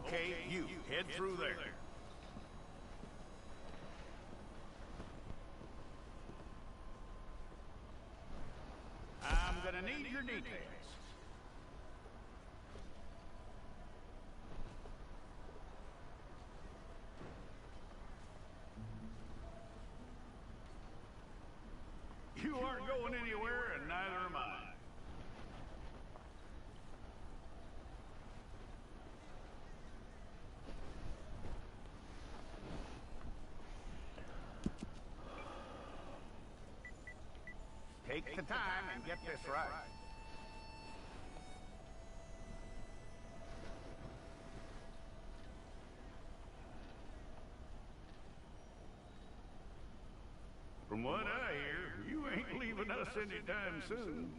Okay, you head through there. I'm gonna need your details. You aren't going anywhere, and neither am I. Take the time and get this right. From what I hear, you ain't leaving us anytime soon.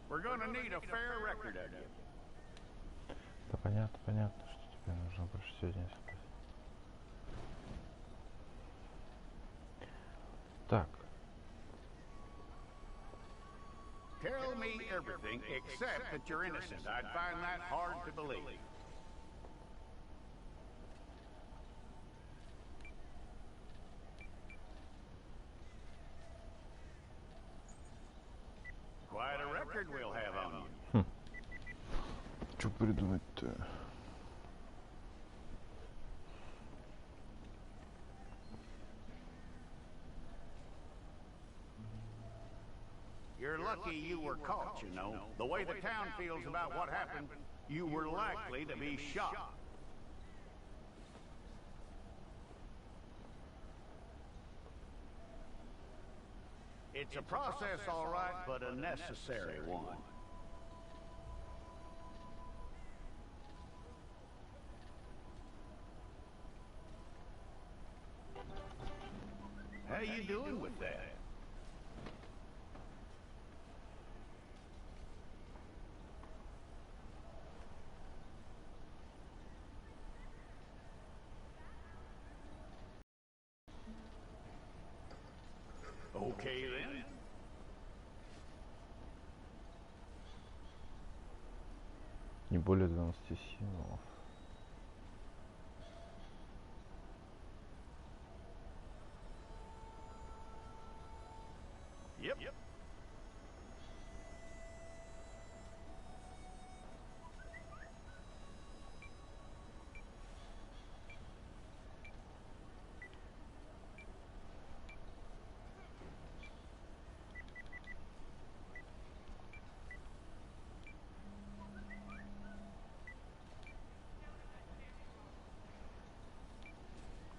We're gonna need a fair record of you. Да понятно, понятно, что тебе нужно больше всего не спать. Так. Tell me everything except that you're innocent. I'd find that hard to believe. Quite a record we'll have on you. Что придумать-то? You're lucky you were caught, you know. The way the town feels about what happened, you were likely to be shot. It's a process, all right, but a necessary one. How you doing with that? Okay then. Не более 12 символов. Yep.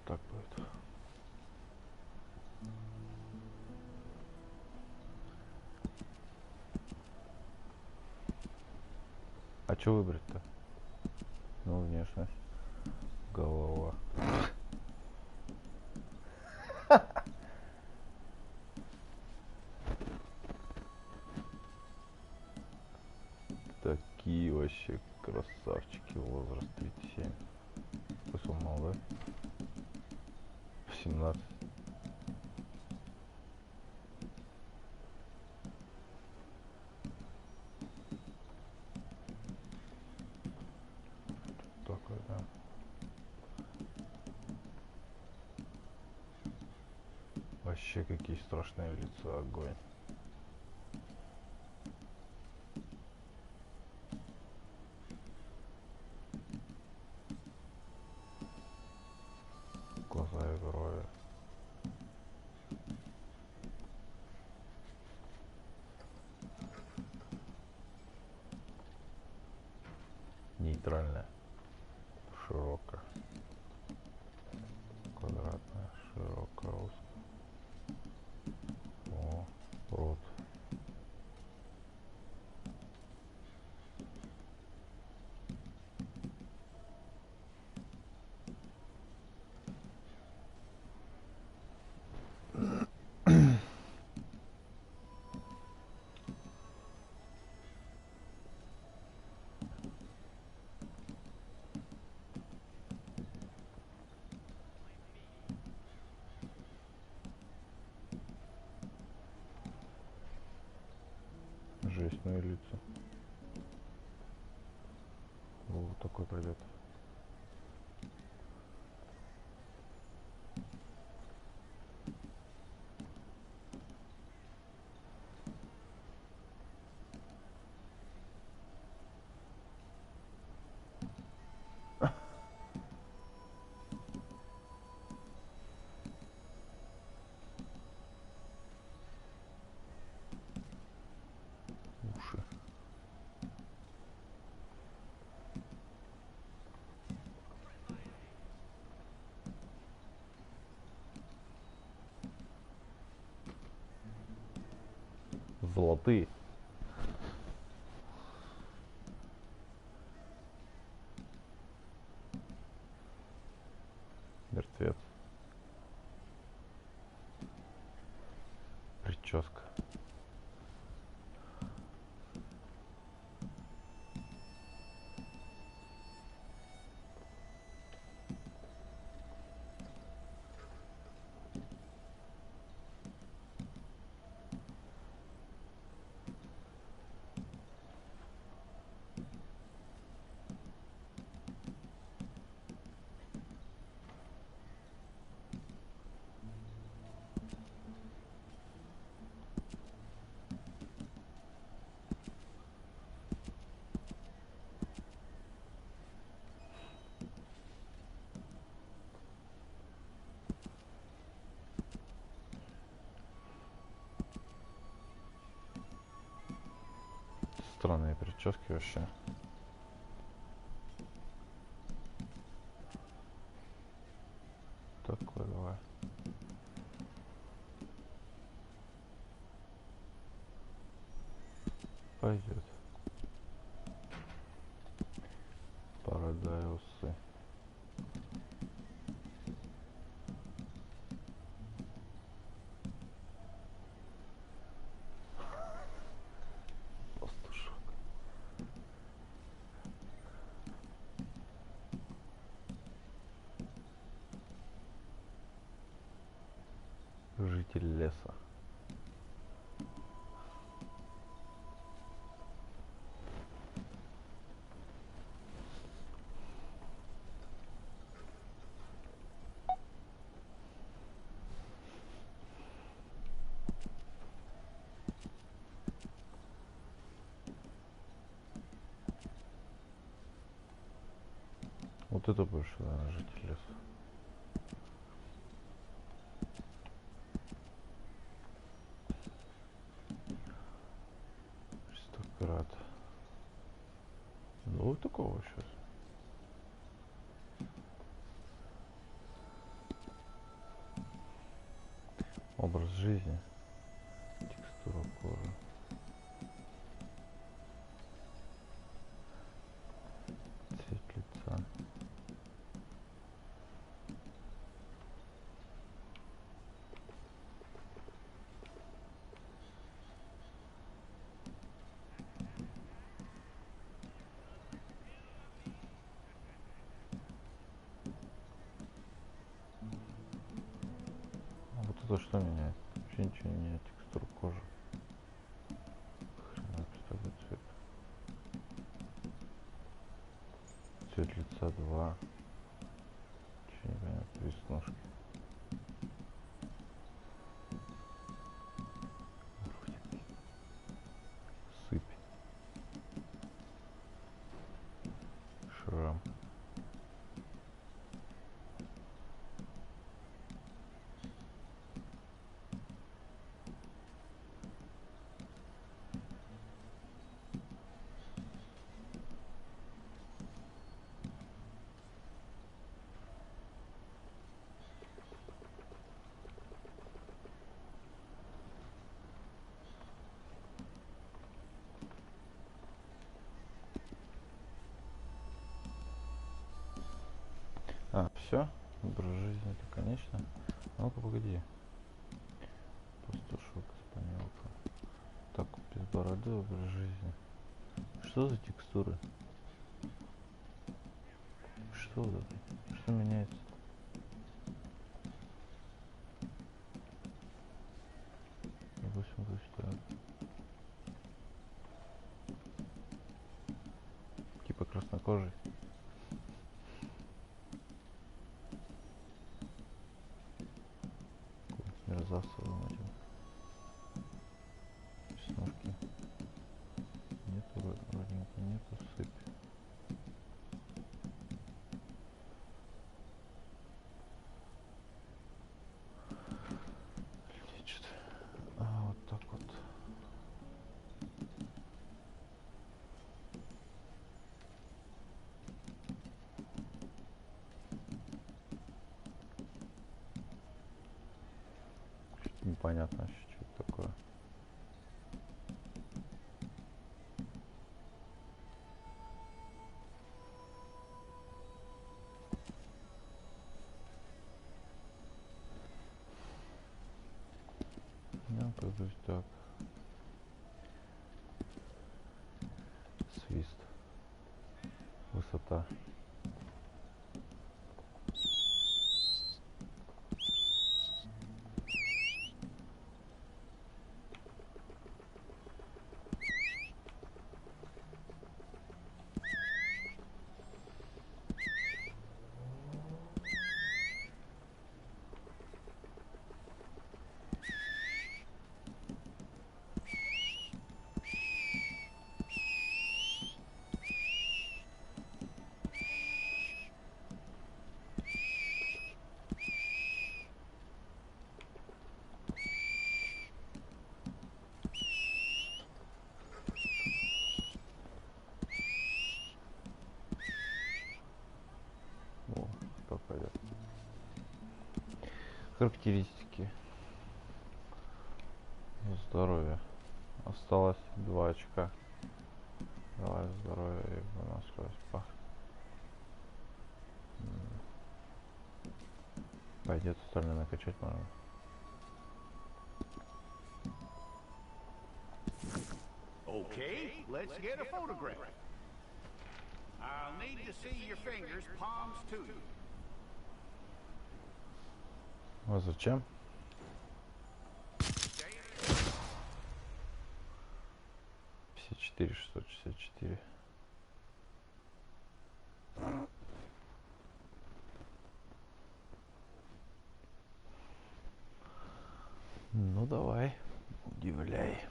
Так будет. А что выбрать-то? Ну, внешность. Голова. Такие вообще красавчики. Возраст 37. Какой молодой? 17. Такой, да. Вообще какие страшные лица, огонь. Глаза и брови. Нейтральная. Широкая. Квадратная. Широкая. Узкая. О, рот. смешные лица. Вот такой пойдет. Уши. Золотые. Мертвец. Прическа. Странные прически вообще. Такое давай. Пойдет. Парадайосы. Пастушок. Житель леса. Вот это больше, наверное, житель леса. Аристократ. Ну, вот такого сейчас. Образ жизни. Текстура кожи. Цвет лица. Вот это что меняет? Вообще ничего не меняет. Текстуру кожи. Хрена представляет цвет. Цвет лица 2. Ничего не понятно. Веснушки. Сыпь. Шрам. А, все? Образ жизни это конечно. Ну-ка, погоди. Пастушок, испанялка. Так, без бороды образ жизни. Что за текстуры? Что это? Что меняется? Допустим, так. похожий. Мерзавцы, мать. Веснушки. Нету, вроде нету, сыпь. Лечит. А вот так вот. Непонятно вообще, что это такое. Ну, как бы так. Свист. Высота. О, что пойдет. Характеристики. Здоровье. Осталось 2 очка. Давай здоровье и выносливость. Пойдет остальное накачать можно. Okay, let's get a photograph. I'll need to see your fingers, palms too. А зачем? 54, 664. Ну давай, удивляй.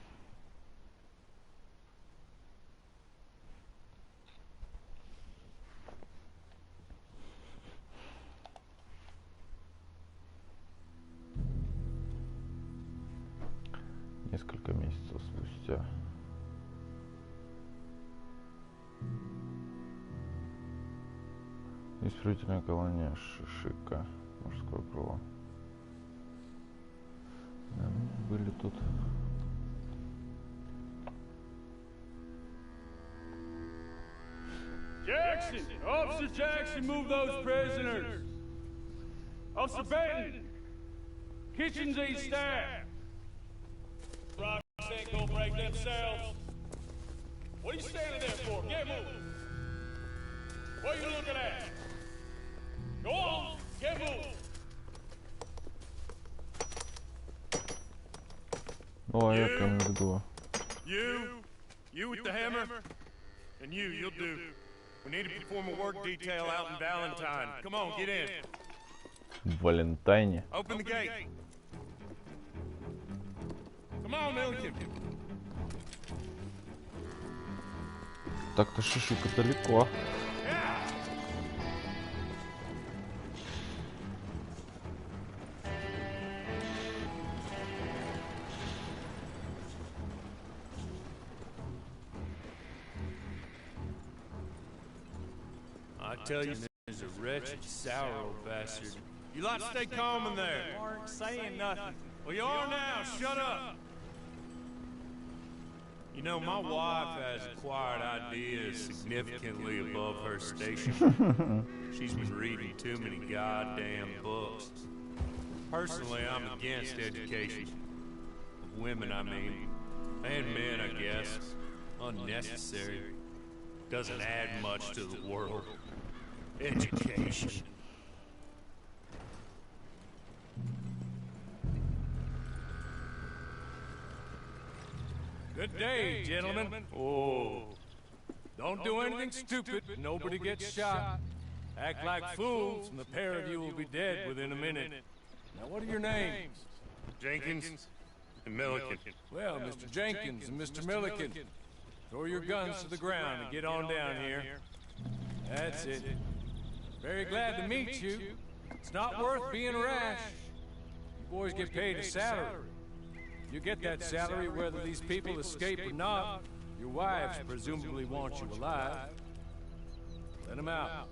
Несколько месяцев спустя. Исправительная колония Шишика. Мужское крыло. Да, мы были тут. Jackson! Officer Jackson, move those prisoners! Officer Benton! Kitchens ain't staffed! Robbers ain't gonna break themselves! What are you standing there for? Get moving! What are you looking at? Go on! Get moving! Ну, а я прям не жду. You with the hammer? And you'll do. We need to perform a work detail out in Valentine. Come on, get in. В Валентайне. Open the gate. Come on, Milliken. Так-то Шишика далеко. I tell you, there's a wretched, sour old bastard. You lot stay calm in there. You aren't saying nothing. Well, you are now. Shut up. You know, my wife has acquired ideas significantly above her station. She's been reading too many goddamn books. Personally, I'm against education. Of women, I mean. And men, I guess. Unnecessary. Doesn't add much to the world. Education. Good day, gentlemen. Oh, Don't do anything stupid. Nobody gets shot. Act like fools, and the pair of you will be dead within a minute. Now, what are your names? Jenkins and Milliken. Well, Mr. Jenkins and Mr. Milliken, throw your guns to the ground and get on down here. That's it. Very glad to meet you. It's not worth being rash. You boys get paid a salary. You get that salary whether these people escape or not. Your wives presumably want you alive. Let them out.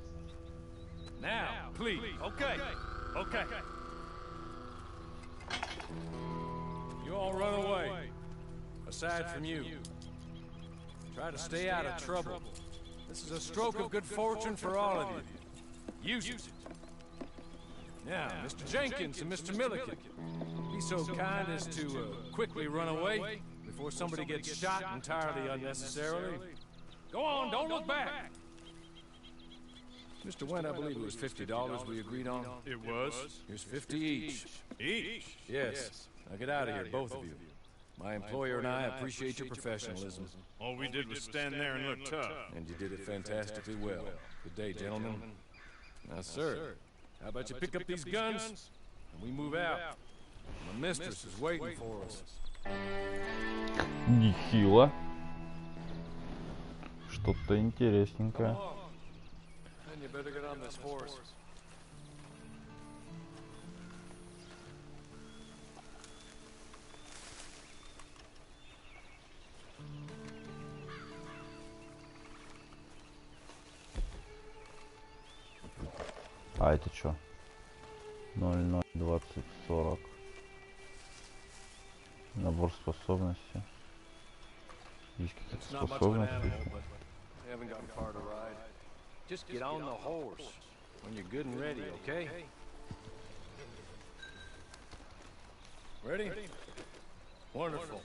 Now, please. Okay. Okay. You all run away. Aside from you. Try to stay out of trouble. This is a stroke of good fortune for all of you. Use it. Now, Mr. Jenkins and Mr. Milliken, be so kind as to quickly run away before somebody gets shot entirely unnecessarily. Go on, don't look back. Mr. Went, I believe it was $50 we agreed on. It was. Here's 50 each. Each? Yes. Now get out of here, both of you. My employer and I appreciate your professionalism. All we did was stand there and look tough. And you did it fantastically well. Good day, gentlemen. Now, sir, how about you pick up these guns and we move out? My mistress is waiting for us. Нехило. Что-то интересненькое. Then you better get on this horse. А это что? 00 20 40. Набор способностей. Есть какие-то способности. Haven't gotten far to ride. Just get on the horse when you're good and ready, okay? Ready? Wonderful.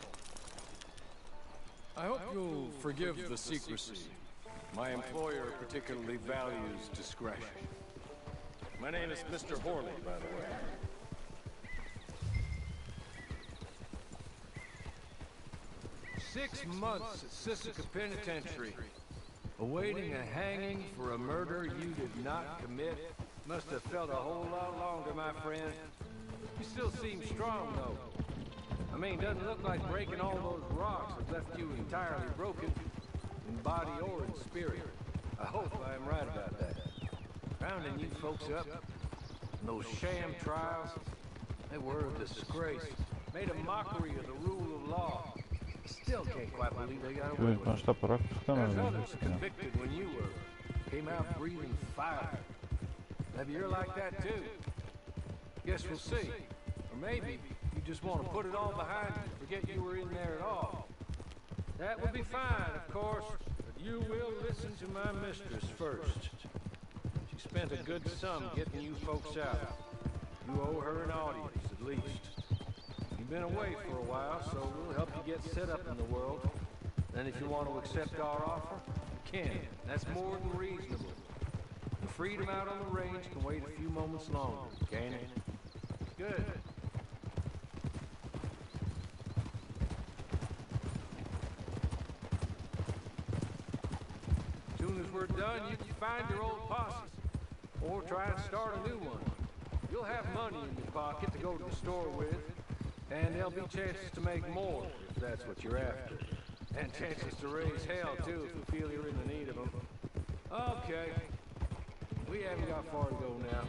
I hope you'll forgive the secrecy. My employer particularly values discretion. My name is Mr. Horley, by the way. Six months at Sisika Penitentiary, awaiting a hanging for a murder you did not commit. Must have felt a whole lot longer, my friend. You still seem strong, though. I mean, doesn't look like breaking all those rocks has left you entirely broken, in body or in spirit. I hope I am right about that. Rounding you folks up, and those sham trials, they were a disgrace. Made a mockery of the rule of law. Still can't quite believe they got away with it. There's others convicted when you were. Came out breathing fire. Maybe you're like that too. Guess we'll see. Or maybe you just want to put it all behind you and forget you were in there at all. That would be fine, of course, but you will listen to my mistress first. She spent a good sum getting you folks out. You owe her an audience, at least. You've been away for a while, so we'll help you get set up in the world. Then if you want to accept our offer, you can. That's more than reasonable. The freedom out on the range can wait a few moments longer, can it? Good. As soon as we're done, you can find your old posse. Or try and start a new one. You'll have money in your pocket to go to the store with. And there'll be chances to make more, if that's what you're after. And chances to raise hell, too, if you feel you're in the need of them. Okay. We haven't got far to go now.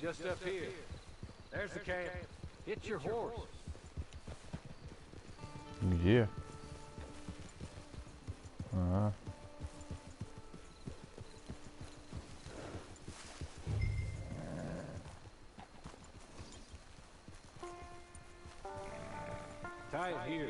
Just up here. There's the camp. Hit your horse. Где? Ага. Tie it here.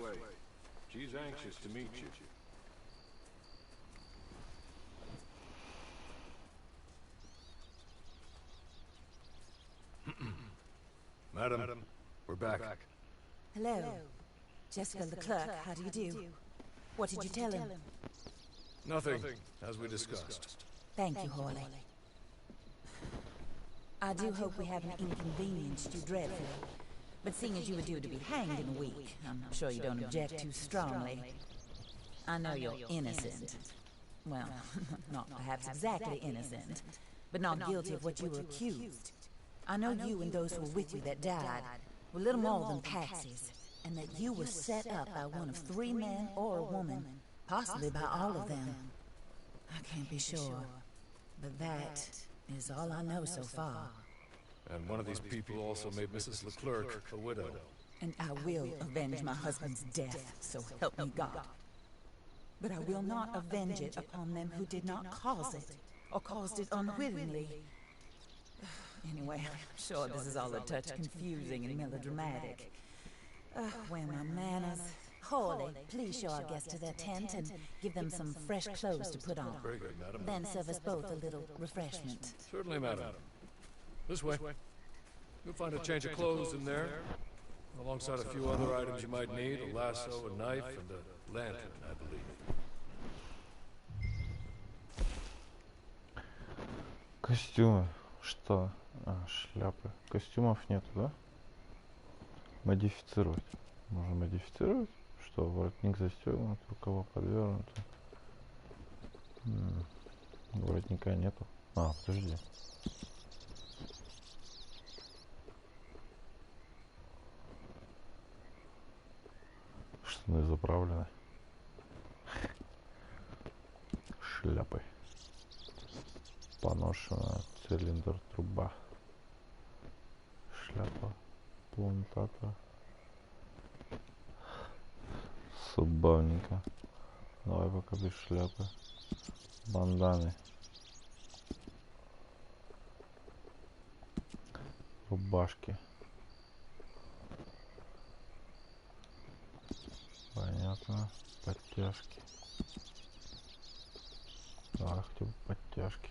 way. She's anxious to meet you. Madam, we're back. Hello. Jessica the clerk, how do you do? What did you tell him? Nothing, as we discussed. Thank you, Hawley. I do hope we haven't inconvenienced you dreadfully. But seeing as you were due to be hanged in a week, I'm sure you don't object too strongly. I know you're innocent. Well, not perhaps exactly innocent, but not guilty of what you were accused. I know you and those who were with you that died were little more than patsies, and that you were set up by one of 3 men or a woman, possibly by all of them. I can't be sure, but that is all I know so far. And one of these people also made Mrs. Leclerc a widow. And I will avenge my husband's death, so help me God. But I will not avenge it upon them who did not cause it, or caused it unwittingly. Anyway, I'm sure this is all a touch confusing and melodramatic. Where are my manners? Hawley, please show our guests to their tent and give them some fresh clothes to put on. Very good, madam. Then serve us both a little refreshment. Certainly, madam. This way. You'll find a change of clothes in there, alongside a few other items you might need, a lasso, a knife, and a lantern, I believe. Костюмы. Что? А, шляпы. Костюмов нету, да? Модифицировать. Можно модифицировать? Что, воротник застегнут, рукава подвернуты. Воротника нету. А, подожди. Штаны заправлены. Шляпы. Поношена цилиндр труба. Шляпа. Плантата. Суббавника. Давай пока без шляпы. Банданы. Рубашки. Понятно. Подтяжки. Да, хотя бы подтяжки.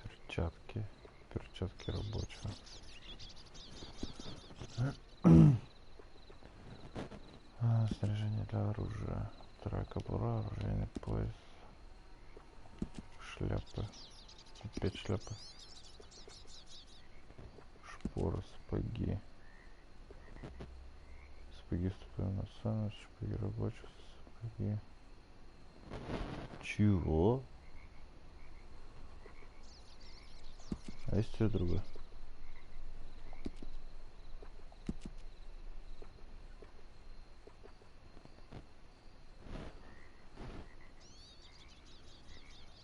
Перчатки. Перчатки рабочие. Снаряжение для оружия. Вторая кобура, оружейный пояс. Шляпы. Опять шляпы. Шпоры, сапоги. Сапоги ступаем на цену, сапоги рабочих, сапоги. Чего? А есть что другое?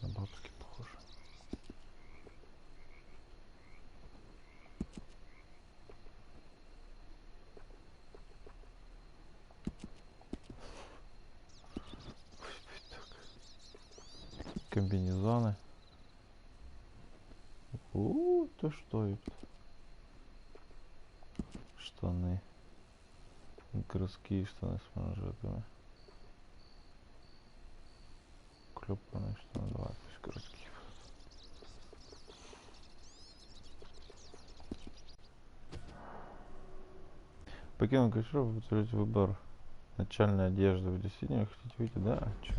На бабки похоже. Комбинезоны. Ты что, ёпт? Штаны. Городские штаны с манжетами. Клепанные штаны, давай, пусть городские. Покинув гардероб, вы выберете выбор начальной одежды. Вы действительно хотите выйти, да? Чё?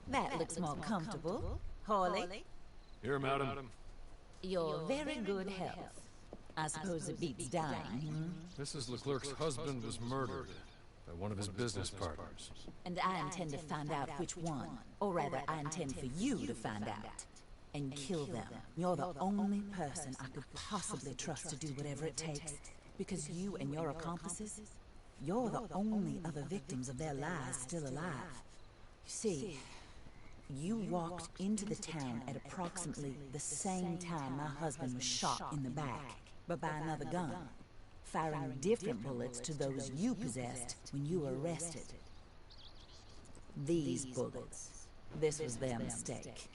That looks more comfortable. Hawley, Here, madam. you're very good health. I suppose it beats dying, Mrs. Leclerc's husband was murdered by one of his business partners. And I intend to find out which one. Or rather, I intend for you to find out. And kill them. You're the only person I could possibly trust to do whatever it takes. Because you and your accomplices, you're the only other victims of their lies still alive. You see, you walked into the town at approximately the same time my husband was shot in the back, but by another gun, firing different bullets to those you possessed when you were arrested. These bullets This was their mistake.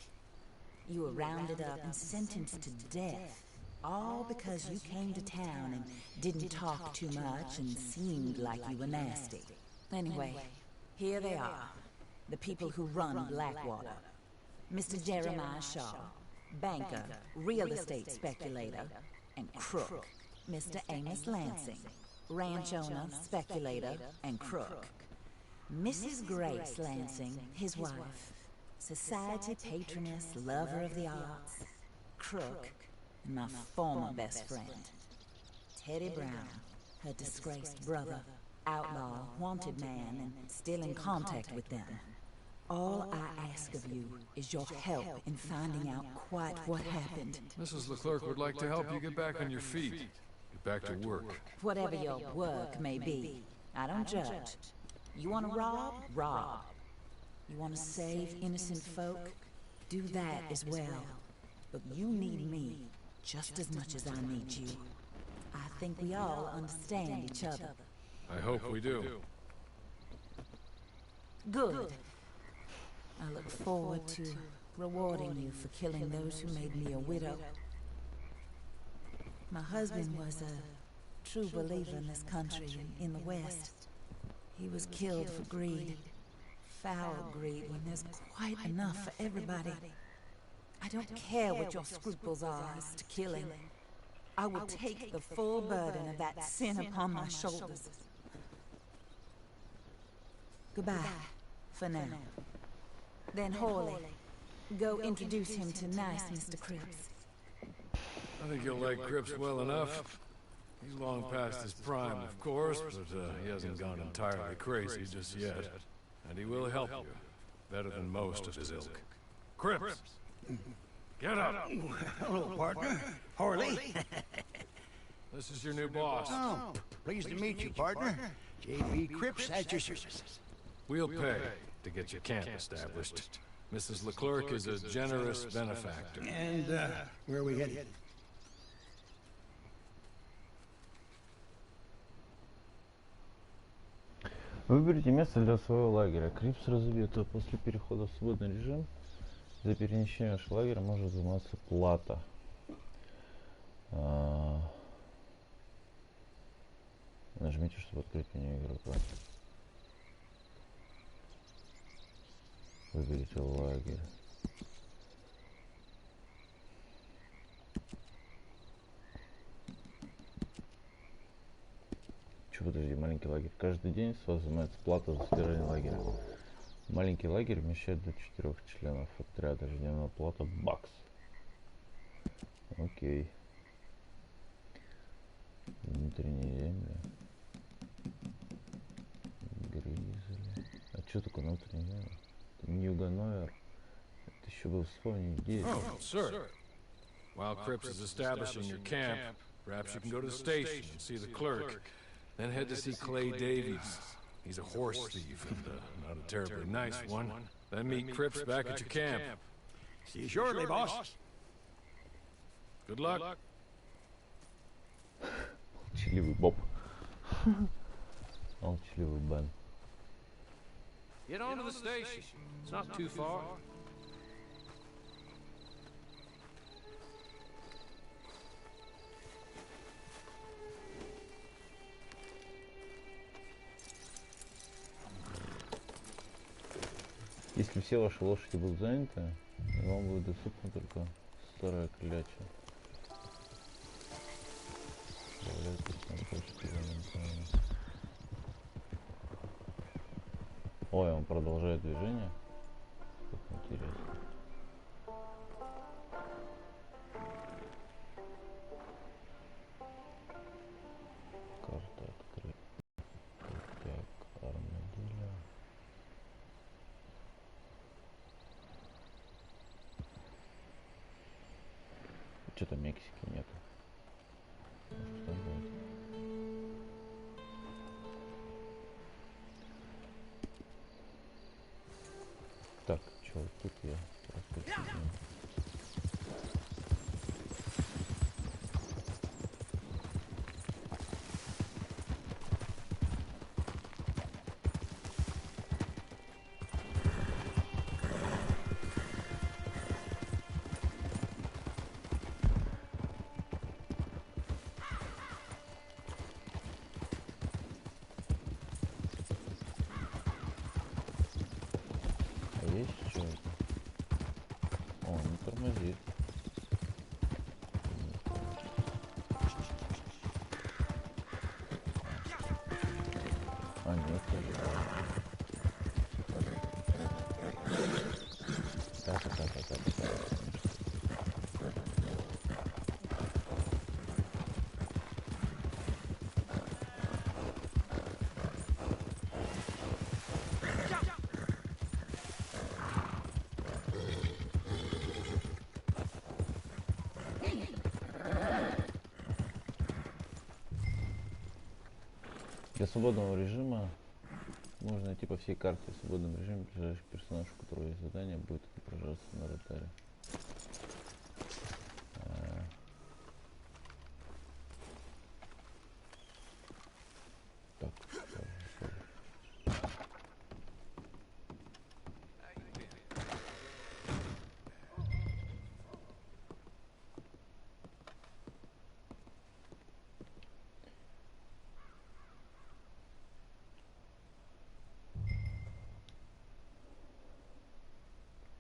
You were rounded up and sentenced to death, all because you came to town and didn't talk too much and seemed like you were nasty. Anyway, here they are, the people who run Blackwater. Mr. Jeremiah Shaw, banker, real estate speculator, and crook. Mr. Amos Lansing, ranch owner, speculator, and crook. Mrs. Grace Lansing, his wife, society patroness, lover of the arts, crook, and my former best friend. Teddy Brown, her disgraced brother, outlaw, wanted man, and still in contact with them. All I ask of you is your help in finding out quite what happened. Mrs. Leclerc would like to help you get back on your feet. Get back to work. Whatever your work may be, I don't judge. You want to rob? Rob. You want to save innocent folk? Do that as well. But you need me just as much as I need you. I think we all understand each other. I hope we do. Good. I look forward to rewarding you for killing those who made me a widow. My husband was a true believer in this country and in the West. He was killed for greed. Foul greed when there's quite enough for everybody. I don't care what your scruples are as to killing. I will take the full burden of that sin upon my shoulders. Goodbye, for now. Then Hawley, go introduce him to nice Mr. Cripps. I think you'll like Cripps well enough. He's long past his prime, of course, but he hasn't gone entirely crazy just yet. And he will help you, better than most of his ilk. Cripps! Get up! Hello, partner. Harley. This is your new boss. Oh, pleased to meet you, partner. J.B. Cripps at your service. We'll pay to get your camp established. Mrs. Leclerc is a generous benefactor. And, where are we headed? Выберите место для своего лагеря. Крипс разовьет его после перехода в свободный режим. За перемещение в лагерь может взиматься плата. Нажмите, чтобы открыть меню игрока. Выберите лагерь. Подожди, маленький лагерь. Каждый день с вас взимается плата за содержание лагеря. Маленький лагерь вмещает до 4 членов отряда. Ежедневная плата бакс. Окей. Внутренние земли. Гризли. А что такое внутренние земли? Ньюганойер. Это еще бы вспомнить где. Oh, sir. While Cripps is establishing your camp, perhaps you can go to the station and see the clerk. Then head to see Clay Davies. He's a horse thief and not a terribly nice one. Then meet Cripps back at your camp. See you shortly, boss. Good luck. Молчаливый Боб. Молчаливый Бен. Get on to the station. It's not too far. Если все ваши лошади будут заняты, вам будет доступна только старая кляча. Ой, он продолжает движение. Как интересно. Карта открыта. Так, армадилля. Что-то Мексики нету. Может, там будет. Так, что тут я просто... Для свободного режима можно найти по всей карте в свободном режиме ближайший персонаж, у которого есть задание, будет отображаться на радаре. Так.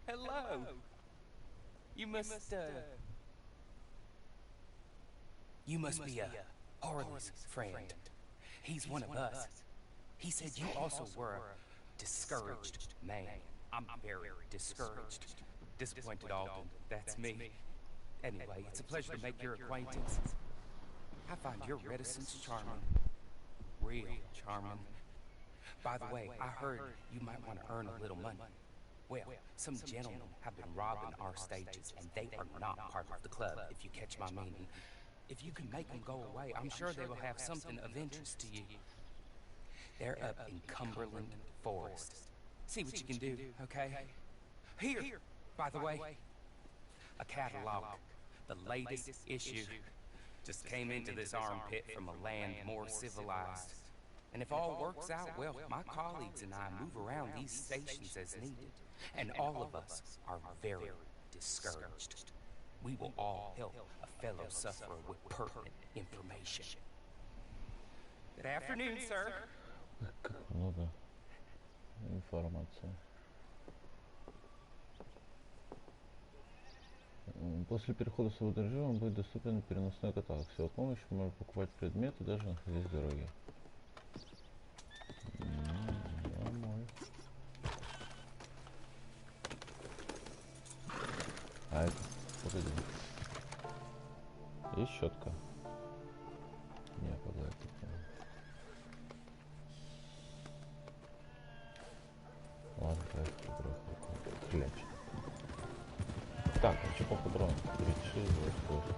Hello. You must be Harley's friend. He's one of us. He said you also were a discouraged man. I'm very discouraged. Disappointed Alden, that's me. Anyway, it's a pleasure to make your acquaintance. I find your reticence charming. Real charming. By the way, I heard you might want to earn a little money. Well, some gentlemen have been robbing our stages, and they are not part of the club, if you catch my meaning. If you can make them go away, I'm sure they will have something of interest to you. They're up in Cumberland Forest. See what you can do, okay? Here, by the way, a catalog, the latest issue. Just came into this armpit from a land more civilized. And if all works out well, my colleagues and I move around these stations as needed. And all of us are very discouraged. We will all help a fellow sufferer with pertinent information. Good afternoon, sir. Как много информации. После перехода в свободный режим будет доступен переносной каталог. С его помощью можно покупать предметы, даже находясь в дороге. А это, погоди. Есть щетка? Не, погоди. Ладно, давай хляч. Так, а что по патронам? 36, 28.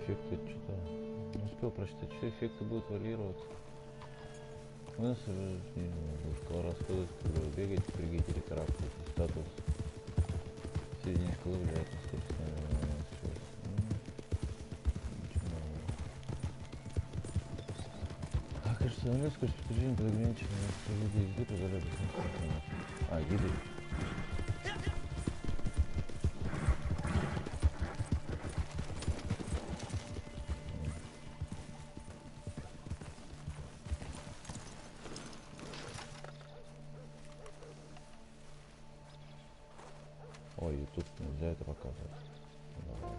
Эффекты что-то не успел прочитать, что эффекты будут варьироваться. У нас шкала расходов, когда вы бегаете, прыгаете или карабкаете. Статус в середине шкалы влияет на скорость. Кажется, на скорость передвижения под ограниченной виде игры позволяет бессмысленно. Еды. Ой, и тут нельзя это показывать. Давай.